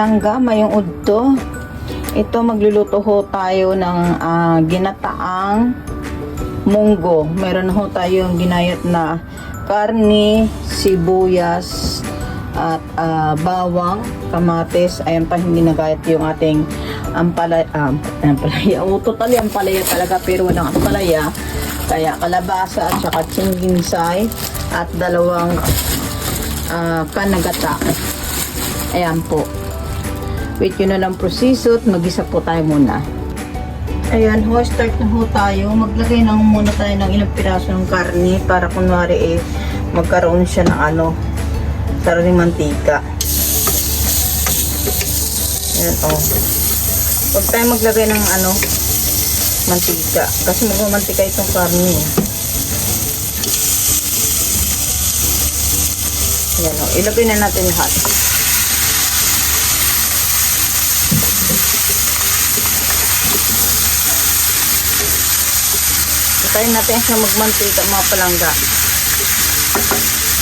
palangga, mayong udto. Ito magluluto ho tayo ng ginataang munggo. Meron ho tayong ginayat na karne, sibuyas, at bawang, kamatis. Ayan pa, hindi nagayat yung ating ampalaya. Totally ampalaya talaga, pero walang ampalaya. Kaya kalabasa at saka chinginsay at dalawang kanagata. Ayan po. Wait yun na lang proseso at mag-isa po tayo muna. Ayan ho, start na ho tayo. Maglagay na muna tayo ng ilang piraso ng karne para kunwari magkaroon siya ng sariling mantika. Ayan o. Huwag tayo maglagay ng mantika. Kasi magmamantika itong karne. Ayan o. Ilagay na natin lahat. Tayo natin siya magmantika mga palangga.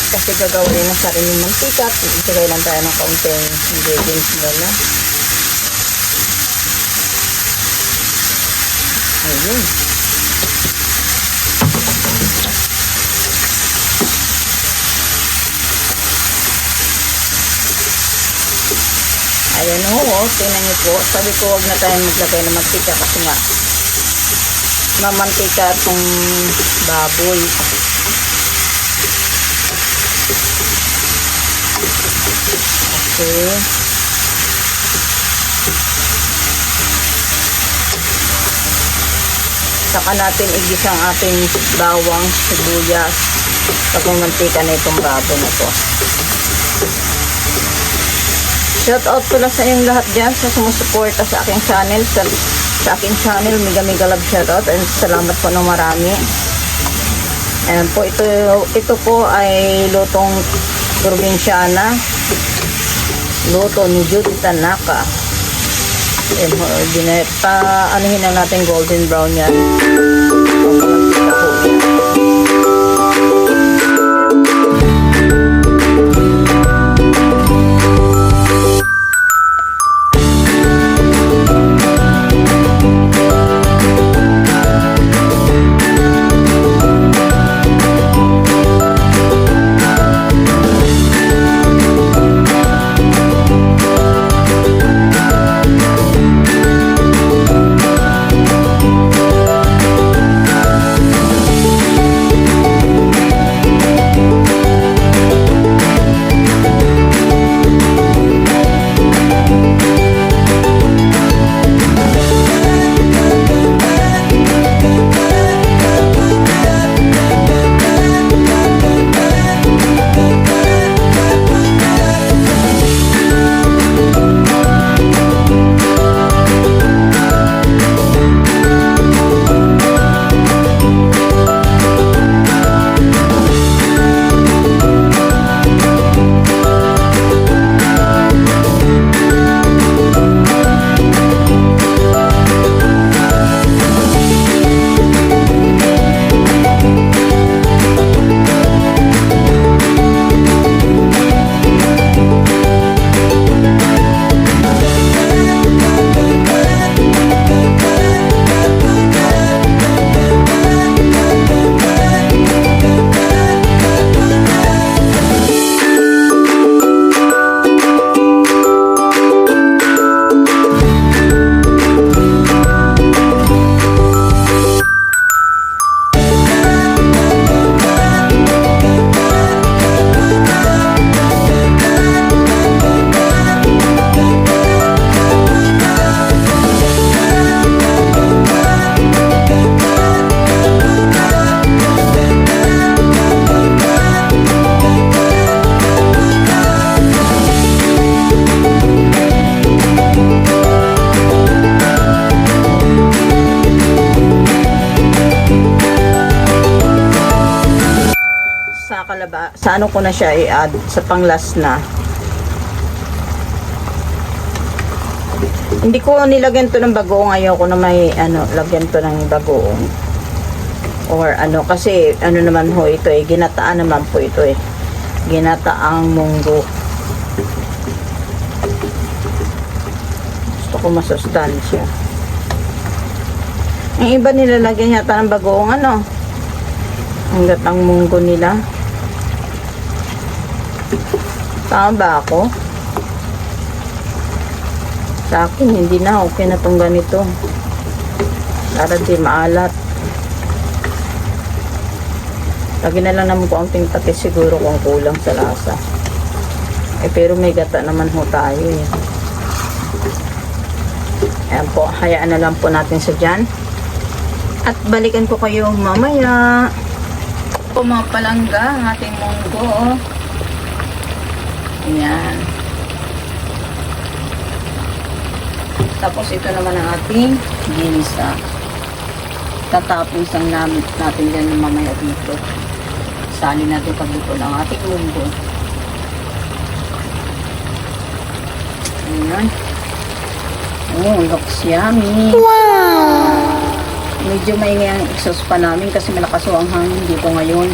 Kasi gagawin na sariling mantika at isagay lang tayo ng kaunting ingredients muna. Ayun. Ayan o, tingnan niyo po. Sabi ko huwag na tayo maglagay ng mantika kasi nga mamantika itong baboy. Okay. Saka natin igisa ang ating bawang, sibuyas pag mamantika na itong baboy na to. Shout out pala sa inyong lahat dyan sa sumusuporta sa aking channel. Sa aking channel, mega love shout out and salamat po ng marami. Ayan po, ito po ay lutong probinsyana. Luto ni Judy Tanaka. Ayan po, anuhin na natin golden brown yan. Sa ano ko na siya i-add sa panglas na. Hindi ko nilagyan to ng bagoong, ayaw ko na may lagyan to ng bagoong or kasi naman ho ito ginataan naman po ito ginataang munggo. po masustansya. Ang iba nilalagyan yata ng bagoong ano. Ang gatang munggo nila. Tama ba ako? Sa akin, hindi na. Okay na tong ganito. Para di maalat. Lagi na lang naman po ang patis siguro kung kulang sa lasa. Pero may gata naman ho tayo eh. Ayan po, hayaan na lang po natin sa dyan. At balikan ko kayo mamaya. Pumapalangga ang ating munggo. Ayan. Tapos ito naman ang ating ginisa. Tatapos ang natin dyan mamaya dito. Sali natin pagluto ng ating munggo. Ayan. Oh, looks yummy. Wow! Medyo maingay ang exhaust pa namin kasi malakas ang hangin dito ngayon.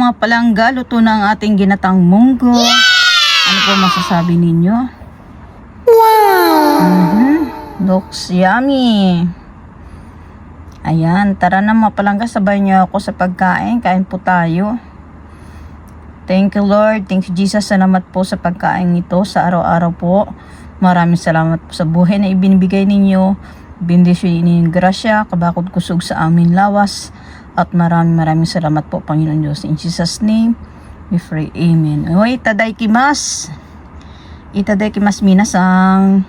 Mga palangga, luto na ang ating ginatang munggo. Ano po masasabi ninyo? Wow! Looks yummy. Ayan, tara na mga palangga, sabay niyo ako sa pagkain. Kain po tayo. Thank you Lord, thank you Jesus. Salamat po sa pagkain nito sa araw-araw po. Maraming salamat po sa buhay na ibinibigay ninyo. Bendisyon ninyo yung grasya, kabakod kusog sa amin lawas. At maraming salamat po Panginoon Diyos. In Jesus name, we pray. Amen. Oy, itadaikimasu. Itadaikimasu minasang.